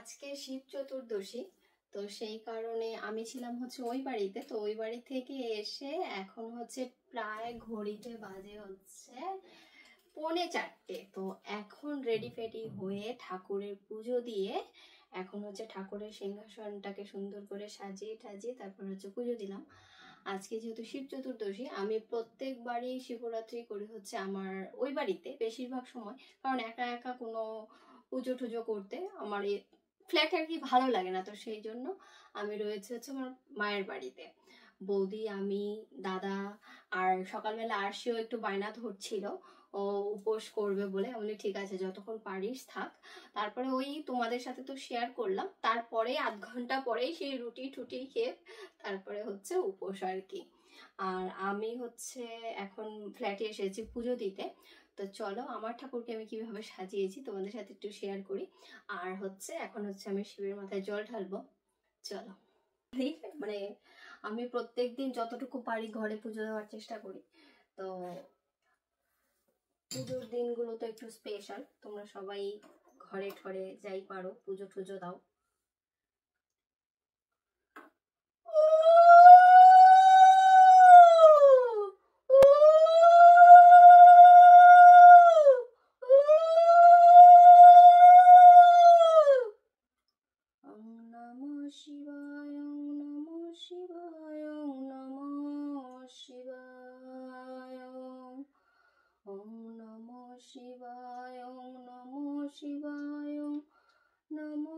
আজকে শিব চতুর্দশী, তো সেই কারণে আমি ছিলাম হচ্ছে ওই বাড়িতে। তো ওই বাড়ি থেকে এসে এখন হচ্ছে প্রায় ঘড়িতে বাজে হচ্ছে 3:45। তো এখন রেডি ফেডি হয়ে ঠাকুরের পুজো দিয়ে এখন হচ্ছে ঠাকুরের সিংহাসনটাকে সুন্দর করে সাজিয়ে টাজিয়ে তারপর হচ্ছে পুজো দিলাম। আজকে যেহেতু শিব চতুর্দশী, আমি প্রত্যেকবারই শিবরাত্রি করি হচ্ছে আমার ওই বাড়িতে বেশিরভাগ সময়, কারণ একা একা কোনো পুজো টুজো করতে আমার ফ্ল্যাট আর কি ভালো লাগে না। তো সেই জন্য আমি রয়েছে হচ্ছে আমার মায়ের বাড়িতে। বৌদি, আমি, দাদা আর সকালবেলা আরশিও একটু বায়না ধরছিল ও উপোস করবে বলে। আমি বলি ঠিক আছে, যতক্ষণ পারিস থাক। তারপরে ওই তোমাদের সাথে তো শেয়ার করলাম, তারপরে আধ ঘন্টা পরেই সেই রুটি টুটি খেয়ে তারপরে হচ্ছে উপোস আর কি। আর আমি হচ্ছে এখন ফ্ল্যাটে এসেছি পুজো দিতে। তো চলো আমার ঠাকুরকে আমি কিভাবে সাজিয়েছি তোমাদের সাথে একটু শেয়ার করি। আর হচ্ছে এখন হচ্ছে আমি শিবের মাথায় জল ঢালবো। চলো। মানে আমি প্রত্যেকদিন যতটুকু পারি ঘরে পুজো দেওয়ার চেষ্টা করি। তো পুজোর দিনগুলো তো একটু স্পেশাল, তোমরা সবাই ঘরে ঘরে যাই পারো পুজো টুজো দাও। শিবায় নমঃ শিবায় নমঃ শিবায় ওম নমঃ শিবায় নমঃ শিবায় নমঃ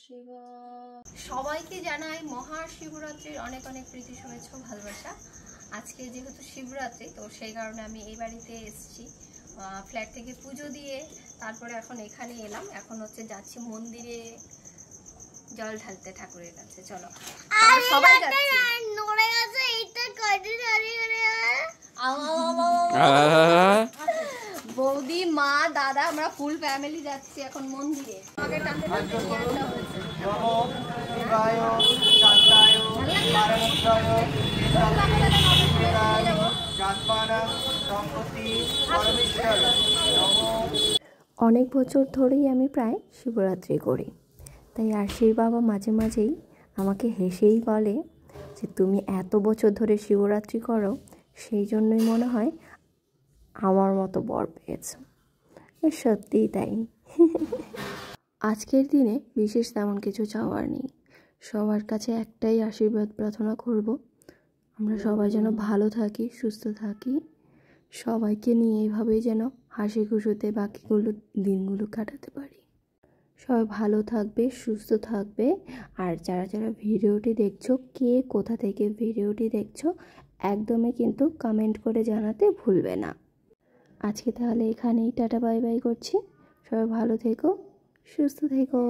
শিবায়। সবাইকে জানাই মহাশিবরাত্রির অনেক অনেক প্রীতি শুভেচ্ছা ভালোবাসা। আজকে যেহেতু শিবরাত্রি, তো সেই কারণে আমি এই বাড়িতে এসেছি ফ্ল্যাট থেকে পুজো দিয়ে। তারপরে এখন এখানে এলাম, এখন হচ্ছে যাচ্ছি মন্দিরে জল ঢালতে ঠাকুরের কাছে। চলো সবাই যাচ্ছি। বৌদি, মা, দাদা, আমরা ফুল ফ্যামিলি যাচ্ছি এখন মন্দিরে। আগে টানতে টানতে নিয়ে আসা হয়েছে। অনেক বছর ধরেই আমি প্রায় শিবরাত্রি করি, তাই আরশির বাবা মাঝে মাঝেই আমাকে হেসেই বলে যে তুমি এত বছর ধরে শিবরাত্রি করো, সেই জন্যই মনে হয় আমার মতো বর পেয়েছ। সত্যিই তাই। আজকের দিনে বিশেষ তেমন কিছু চাওয়ার নেই, সবার কাছে একটাই আশীর্বাদ প্রার্থনা করব, আমরা সবাই যেন ভালো থাকি, সুস্থ থাকি, সবাইকে নিয়ে এইভাবেই যেন হাসি খুশিতে বাকিগুলো দিনগুলো কাটাতে পারি। সবাই ভালো থাকবে, সুস্থ থাকবে। আর যারা যারা ভিডিওটি দেখছো, কে কোথা থেকে ভিডিওটি দেখছো, একদমই কিন্তু কমেন্ট করে জানাতে ভুলবে না। আজকে তাহলে এখানেই টাটা বাই বাই করছি। সবাই ভালো থেকো, সুস্থ থেকো।